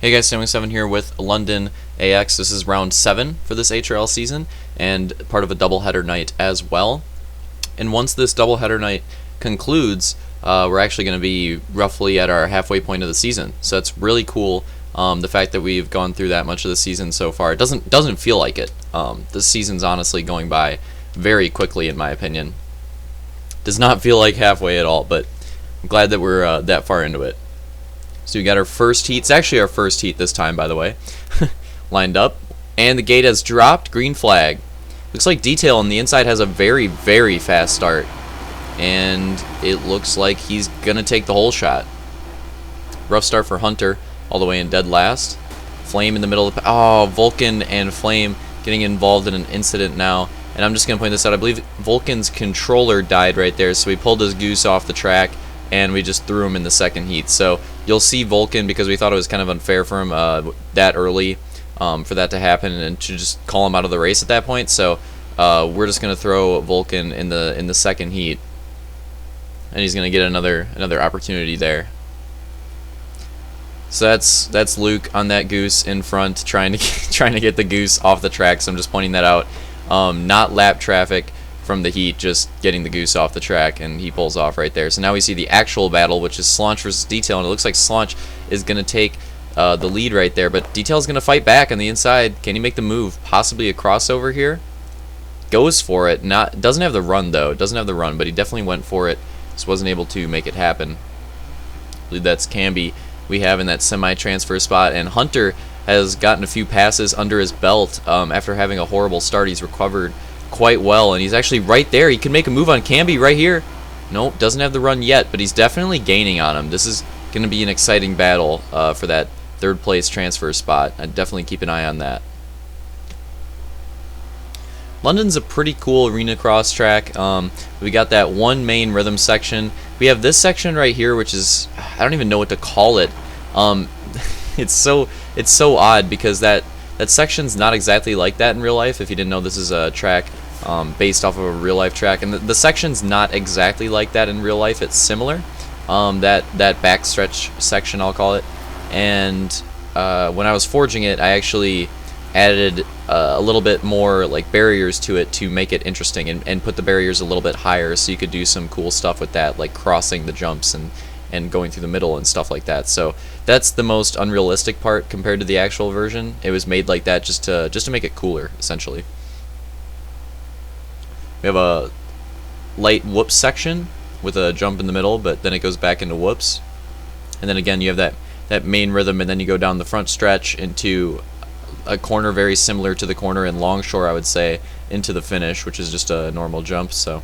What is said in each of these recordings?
Hey guys, Sammy7 here with London AX. This is round 7 for this HRL season and part of a doubleheader night as well. And once this doubleheader night concludes, we're actually going to be roughly at our halfway point of the season. So it's really cool, the fact that we've gone through that much of the season so far. It doesn't feel like it. This season's honestly going by very quickly in my opinion. Does not feel like halfway at all, but I'm glad that we're that far into it. So we got our first heat. It's actually our first heat this time, by the way. Lined up. And the gate has dropped. Green flag. Looks like Detail on the inside has a very, very fast start. And it looks like he's going to take the whole shot. Rough start for Hunter. All the way in dead last. Flame in the middle of the... Oh, Vulcan and Flame getting involved in an incident now. And I'm just going to point this out. I believe Vulcan's controller died right there. So we pulled his goose off the track. And we just threw him in the second heat. So you'll see Vulcan, because we thought it was kind of unfair for him that early for that to happen and to just call him out of the race at that point. So we're just going to throw Vulcan in the second heat, and he's going to get another opportunity there. So that's Luke on that goose in front, trying to get the goose off the track. So I'm just pointing that out. Not lap traffic from the heat, just getting the goose off the track, and he pulls off right there. So now we see the actual battle, which is Slaunch versus Detail, and it looks like Slaunch is going to take the lead right there, but Detail is going to fight back on the inside. Can he make the move? Possibly a crossover here. Goes for it. Doesn't have the run though. Doesn't have the run, but he definitely went for it. Just wasn't able to make it happen. I believe that's Camby we have in that semi-transfer spot, and Hunter has gotten a few passes under his belt after having a horrible start. He's recovered quite well, and he's actually right there. He can make a move on Camby right here. Nope, doesn't have the run yet, but he's definitely gaining on him. This is going to be an exciting battle for that third place transfer spot. I'd definitely keep an eye on that. London's a pretty cool arena cross track. We got that one main rhythm section. We have this section right here, which is, I don't even know what to call it. It's so odd because that section's not exactly like that in real life. If you didn't know, this is a track based off of a real life track, and the section's not exactly like that in real life. It's similar. That backstretch section, I'll call it. And when I was forging it, I actually added a little bit more like barriers to it to make it interesting, and put the barriers a little bit higher so you could do some cool stuff with that, like crossing the jumps and going through the middle and stuff like that. So that's the most unrealistic part compared to the actual version. It was made like that just to make it cooler, essentially. We have a light whoops section with a jump in the middle, but then it goes back into whoops. And then again, you have that main rhythm, and then you go down the front stretch into a corner very similar to the corner in Longshore, I would say, into the finish, which is just a normal jump. So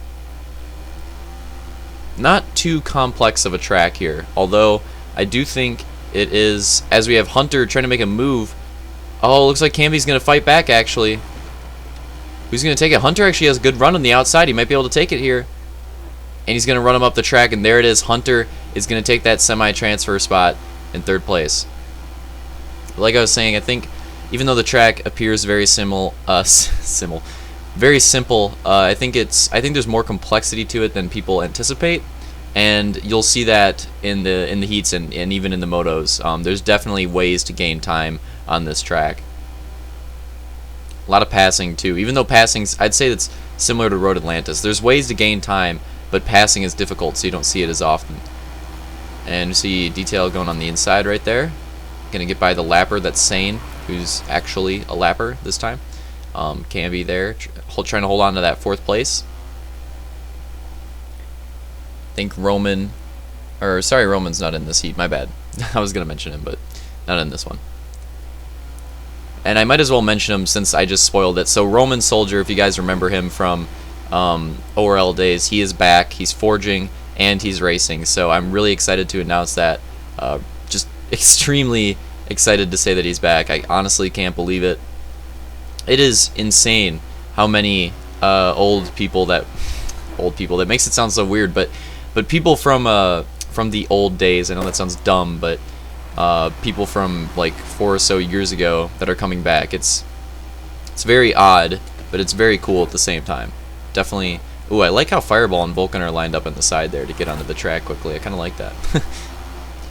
not too complex of a track here, although I do think it is, as we have Hunter trying to make a move. Oh, looks like Camby's going to fight back, actually. Who's going to take it? Hunter actually has a good run on the outside. He might be able to take it here. And he's going to run him up the track, and there it is. Hunter is going to take that semi-transfer spot in third place. Like I was saying, I think even though the track appears very very simple, I think there's more complexity to it than people anticipate, and you'll see that in the heats and even in the motos. There's definitely ways to gain time on this track. A lot of passing too, even though passing's, I'd say that's similar to Road Atlantis. There's ways to gain time, but passing is difficult, so you don't see it as often. And you see Detail going on the inside right there. Gonna get by the lapper, that's Sane, who's actually a lapper this time. Camby there, trying to hold on to that fourth place. I think Roman's not in this heat, my bad. I was gonna mention him, but not in this one. And I might as well mention him since I just spoiled it. So Roman Soldier, if you guys remember him from ORL days, he is back. He's forging and he's racing. So I'm really excited to announce that. Just extremely excited to say that he's back. I honestly can't believe it. It is insane how many old people that makes it sound so weird, but people from the old days. I know that sounds dumb, but people from like 4 or so years ago that are coming back. It's very odd, but it's very cool at the same time. Definitely. Ooh, I like how Fireball and Vulcan are lined up on the side there to get onto the track quickly. I kind of like that.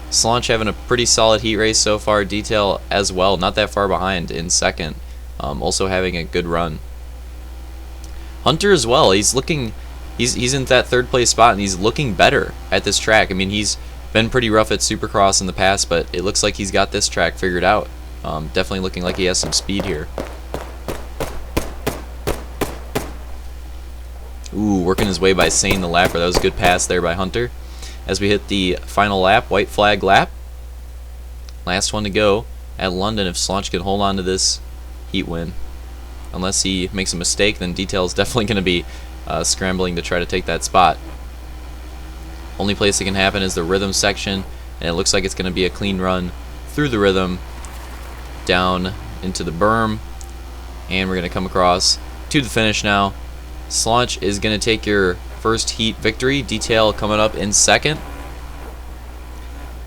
Slaunch having a pretty solid heat race so far. Detail as well, not that far behind in second. Also having a good run. Hunter as well. He's looking, he's in that third place spot, and he's looking better at this track. I mean, he's been pretty rough at Supercross in the past, but it looks like he's got this track figured out. Definitely looking like he has some speed here. Ooh, working his way by Sane the lapper. That was a good pass there by Hunter. As we hit the final lap, white flag lap. Last one to go at London if Slaunch can hold on to this heat win. Unless he makes a mistake, then Detail is definitely going to be scrambling to try to take that spot. Only place it can happen is the rhythm section, and it looks like it's going to be a clean run through the rhythm, down into the berm, and we're going to come across to the finish now. Slaunch is going to take your first heat victory. Detail coming up in second,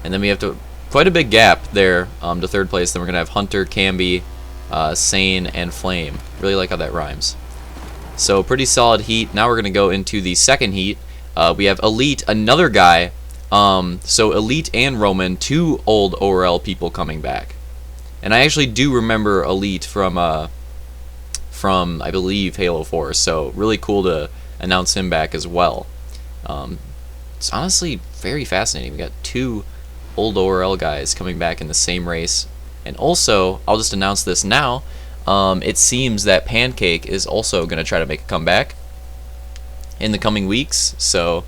and then we have quite a big gap there to third place. Then we're going to have Hunter, Camby, Sane, and Flame. Really like how that rhymes. So pretty solid heat. Now we're going to go into the second heat. We have Elite, another guy. So Elite and Roman, two old ORL people coming back. And I actually do remember Elite from I believe Halo 4. So really cool to announce him back as well. It's honestly very fascinating. We got two old ORL guys coming back in the same race. And also, I'll just announce this now. It seems that Pancake is also going to try to make a comeback in the coming weeks. So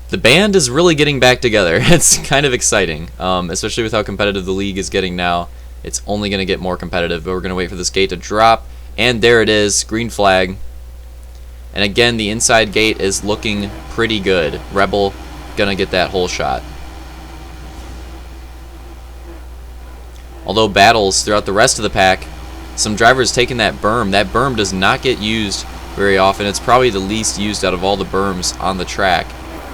the band is really getting back together. It's kind of exciting, especially with how competitive the league is getting now. It's only going to get more competitive, but we're going to wait for this gate to drop. And there it is, green flag. And again, the inside gate is looking pretty good. Rebel going to get that whole shot. Although battles throughout the rest of the pack, some drivers taking that berm. That berm does not get used very often. It's probably the least used out of all the berms on the track.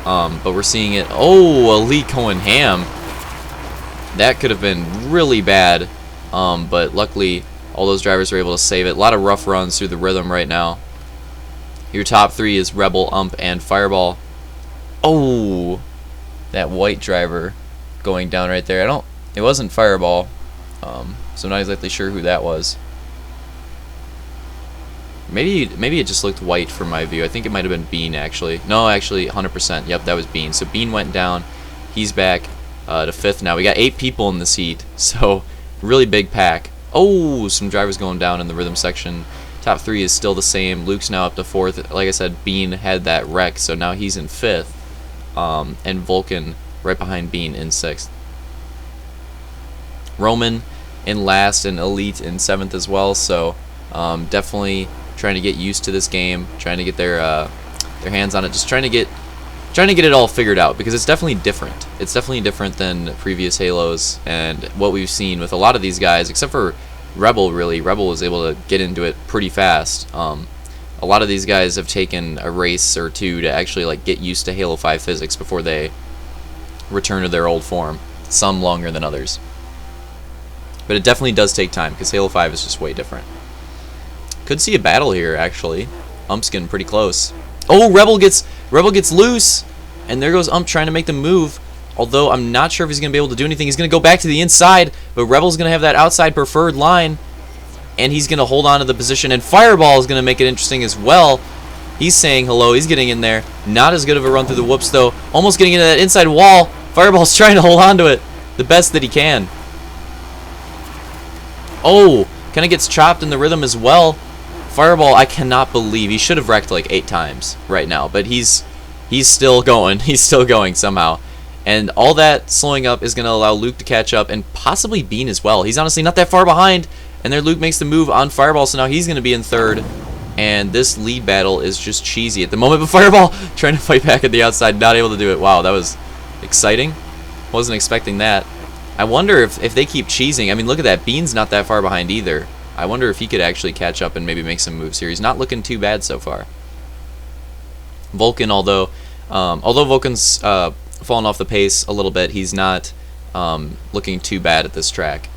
But we're seeing it. Oh, Elite going ham. That could have been really bad. But luckily, all those drivers were able to save it. A lot of rough runs through the rhythm right now. Your top three is Rebel, Ump, and Fireball. Oh, that white driver going down right there. It wasn't Fireball. So I'm not exactly sure who that was. Maybe it just looked white from my view. I think it might have been Bean, actually. No, actually, 100%. Yep, that was Bean. So Bean went down. He's back to fifth now. We got 8 people in this heat, so really big pack. Oh, some drivers going down in the rhythm section. Top 3 is still the same. Luke's now up to 4th. Like I said, Bean had that wreck, so now he's in 5th. And Vulcan right behind Bean in 6th. Roman in last and Elite in 7th as well, so definitely trying to get used to this game, trying to get their hands on it, just trying to get it all figured out, because it's definitely different. It's definitely different than previous Halos and what we've seen with a lot of these guys, except for Rebel. Really, Rebel was able to get into it pretty fast. A lot of these guys have taken a race or two to actually like get used to Halo 5 physics before they return to their old form. Some longer than others. But it definitely does take time, because Halo 5 is just way different. Could see a battle here, actually. Ump's getting pretty close. Oh, Rebel gets loose, and there goes Ump trying to make the move. Although I'm not sure if he's going to be able to do anything. He's going to go back to the inside, but Rebel's going to have that outside preferred line, and he's going to hold on to the position. And Fireball is going to make it interesting as well. He's saying hello. He's getting in there. Not as good of a run through the whoops, though. Almost getting into that inside wall. Fireball's trying to hold on to it the best that he can. Oh, kind of gets chopped in the rhythm as well. Fireball, I cannot believe he should have wrecked like 8 times right now, but he's still going. He's still going somehow. And all that slowing up is going to allow Luke to catch up, and possibly Bean as well. He's honestly not that far behind, and there Luke makes the move on Fireball, so now he's going to be in 3rd. And this lead battle is just cheesy at the moment, but Fireball trying to fight back at the outside, not able to do it. Wow, that was exciting. Wasn't expecting that. I wonder if they keep cheesing. I mean, look at that. Bean's not that far behind either. I wonder if he could actually catch up and maybe make some moves here. He's not looking too bad so far. Vulcan, although Vulcan's fallen off the pace a little bit, he's not looking too bad at this track.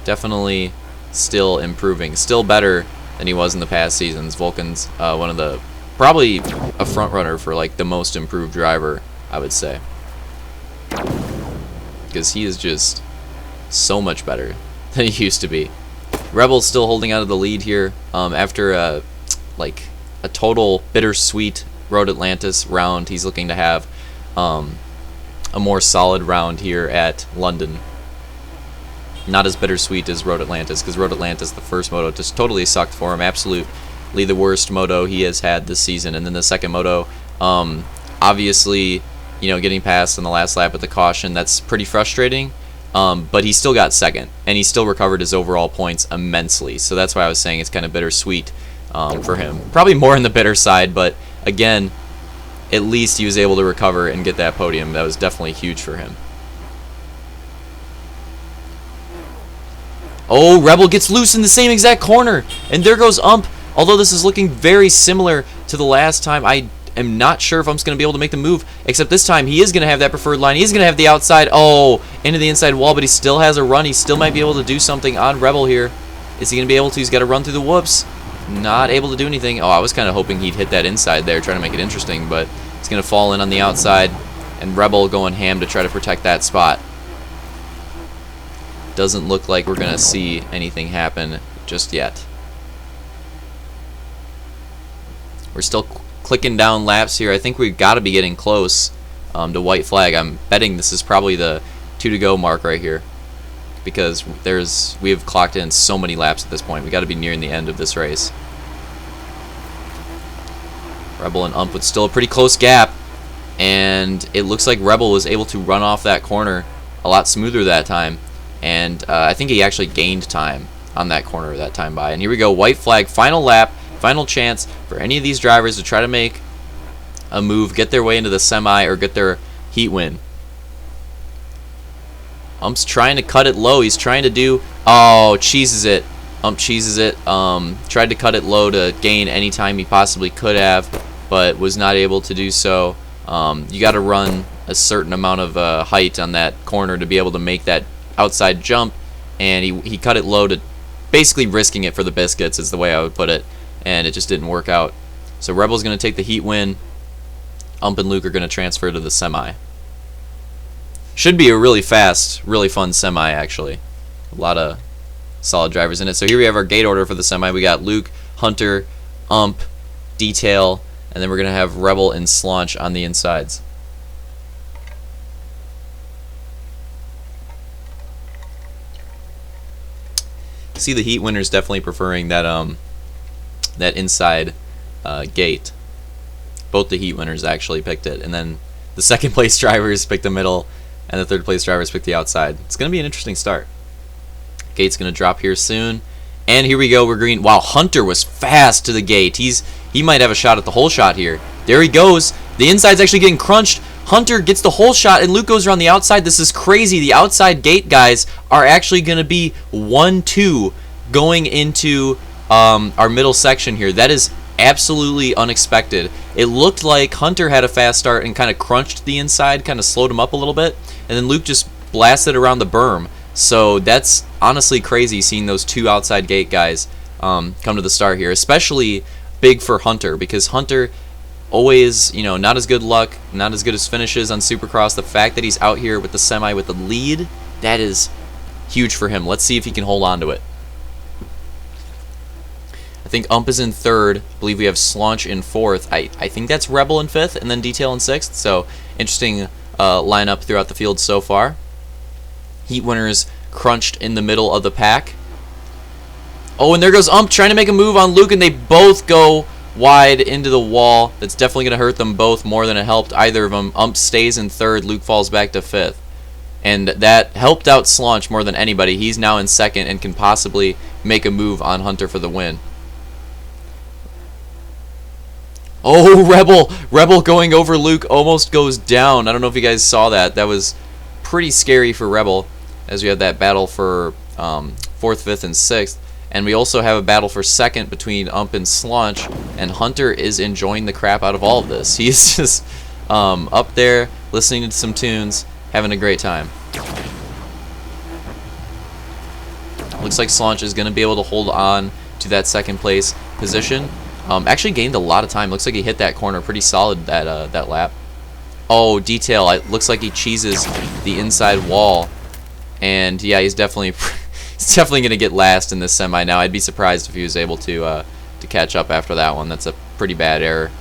Definitely still improving. Still better than he was in the past seasons. Vulcan's one of the, probably a front runner for like the most improved driver I would say. Because he is just so much better than he used to be. Rebel's still holding out of the lead here after a total bittersweet Road Atlantis round. He's looking to have a more solid round here at London. Not as bittersweet as Road Atlantis, because Road Atlantis, the first moto, just totally sucked for him. Absolutely the worst moto he has had this season. And then the second moto, obviously, you know, getting past in the last lap with the caution, that's pretty frustrating. But he still got second, and he still recovered his overall points immensely. So that's why I was saying it's kind of bittersweet for him. Probably more on the bitter side, but again, at least he was able to recover and get that podium. That was definitely huge for him. Oh, Rebel gets loose in the same exact corner, and there goes Ump. Although this is looking very similar to the last time, I am not sure if Ump's going to be able to make the move, except this time he is going to have that preferred line. He's going to have the outside, into the inside wall, but he still has a run. He still might be able to do something on Rebel here. Is he going to be able to? He's got to run through the whoops. Not able to do anything. Oh, I was kind of hoping he'd hit that inside there, trying to make it interesting, but he's going to fall in on the outside, and Rebel going ham to try to protect that spot. Doesn't look like we're going to see anything happen just yet. We're still clicking down laps here. I think we've got to be getting close to white flag. I'm betting this is probably the 2 to go mark right here, because we have clocked in so many laps at this point. We got to be nearing the end of this race. Rebel and Ump with still a pretty close gap, and it looks like Rebel was able to run off that corner a lot smoother that time. And I think he actually gained time on that corner that time by. And here we go, white flag, final lap, final chance for any of these drivers to try to make a move, get their way into the semi, or get their heat win. Ump's trying to cut it low. He's trying to do... Oh, cheeses it. Ump cheeses it. Tried to cut it low to gain any time he possibly could have, but was not able to do so. You got to run a certain amount of height on that corner to be able to make that outside jump, and he cut it low to basically risking it for the biscuits is the way I would put it, and it just didn't work out. So Rebel's going to take the heat win. Ump and Luke are going to transfer to the semi. Should be a really fast, really fun semi, actually. A lot of solid drivers in it. So here we have our gate order for the semi. We got Luke, Hunter, Ump, Detail, and then we're going to have Rebel and Slaunch on the insides. See, the heat winner's definitely preferring that that inside gate. Both the heat winners actually picked it, and then the second place drivers picked the middle, and the third place drivers picked the outside. It's going to be an interesting start. Gate's going to drop here soon, and here we go. We're green. Wow, Hunter was fast to the gate. He might have a shot at the whole shot here. There he goes. The inside's actually getting crunched. Hunter gets the whole shot, and Luke goes around the outside. This is crazy. The outside gate guys are actually going to be 1-2 going into our middle section here. That is absolutely unexpected. It looked like Hunter had a fast start and kind of crunched the inside, kind of slowed him up a little bit, and then Luke just blasted around the berm. So that's honestly crazy seeing those two outside gate guys come to the start here, especially big for Hunter, because Hunter always, not as good luck, not as good as finishes on Supercross. The fact that he's out here with the semi with the lead, that is huge for him. Let's see if he can hold on to it. I think Ump is in third. I believe we have Slaunch in fourth. I think that's Rebel in fifth, and then Detail in sixth. So interesting lineup throughout the field so far. Heat winners crunched in the middle of the pack. Oh, and there goes Ump trying to make a move on Luke, and they both go wide into the wall. That's definitely going to hurt them both more than it helped either of them. Ump stays in third. Luke falls back to fifth. And that helped out Slaunch more than anybody. He's now in second and can possibly make a move on Hunter for the win. Oh, Rebel going over Luke almost goes down. I don't know if you guys saw that. That was pretty scary for Rebel, as we had that battle for fourth, fifth, and sixth. And we also have a battle for second between Ump and Slaunch, and Hunter is enjoying the crap out of all of this. He's just up there listening to some tunes, having a great time. Looks like Slaunch is going to be able to hold on to that second place position. Actually gained a lot of time. Looks like he hit that corner pretty solid that lap. Oh, Detail. It looks like he cheeses the inside wall. And yeah, he's definitely going to get last in this semi now. I'd be surprised if he was able to catch up after that one. That's a pretty bad error.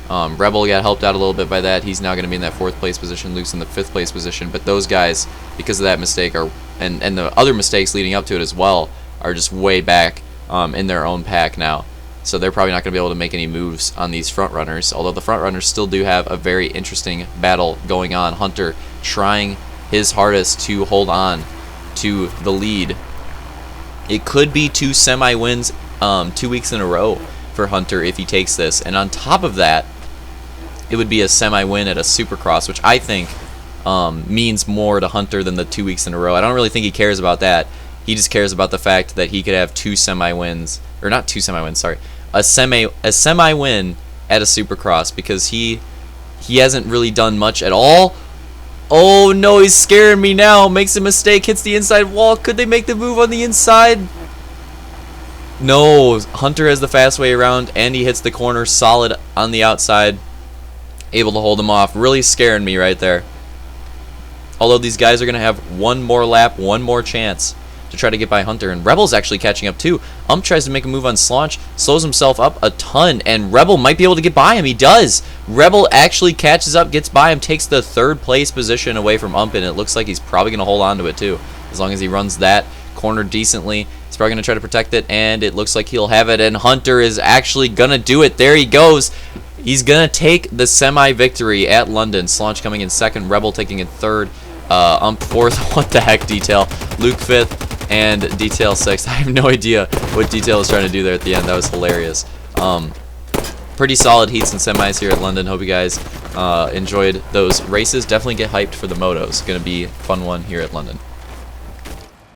Rebel got helped out a little bit by that. He's now going to be in that 4th place position. Luke's in the 5th place position. But those guys, because of that mistake, and the other mistakes leading up to it as well, are just way back in their own pack now. So they're probably not going to be able to make any moves on these front runners. Although the front runners still do have a very interesting battle going on. Hunter trying his hardest to hold on to the lead. It could be 2 semi wins 2 weeks in a row for Hunter if he takes this. And on top of that, it would be a semi-win at a Supercross, which I think means more to Hunter than the 2 weeks in a row. I don't really think he cares about that. He just cares about the fact that he could have 2 semi-wins, or not 2 semi-wins, sorry, a semi-win at a Supercross, because he hasn't really done much at all. Oh no, he's scaring me now. Makes a mistake, hits the inside wall. Could they make the move on the inside? No, Hunter has the fast way around, and he hits the corner solid on the outside. Able to hold him off. Really scaring me right there. Although these guys are going to have one more lap, one more chance to try to get by Hunter. And Rebel's actually catching up too. Tries to make a move on Slaunch, slows himself up a ton, and Rebel might be able to get by him. He does. Rebel actually catches up, gets by him, takes the 3rd place position away from and it looks like he's probably going to hold on to it too. As long as he runs that corner decently, he's probably going to try to protect it, and it looks like he'll have it, and Hunter is actually going to do it. There he goes. He's going to take the semi-victory at London. Slaunch coming in 2nd, Rebel taking in 3rd, 4th, what the heck, Detail. Luke 5th, and Detail 6th. I have no idea what Detail was trying to do there at the end. That was hilarious. Pretty solid heats and semis here at London. Hope you guys enjoyed those races. Definitely get hyped for the motos. Going to be a fun one here at London.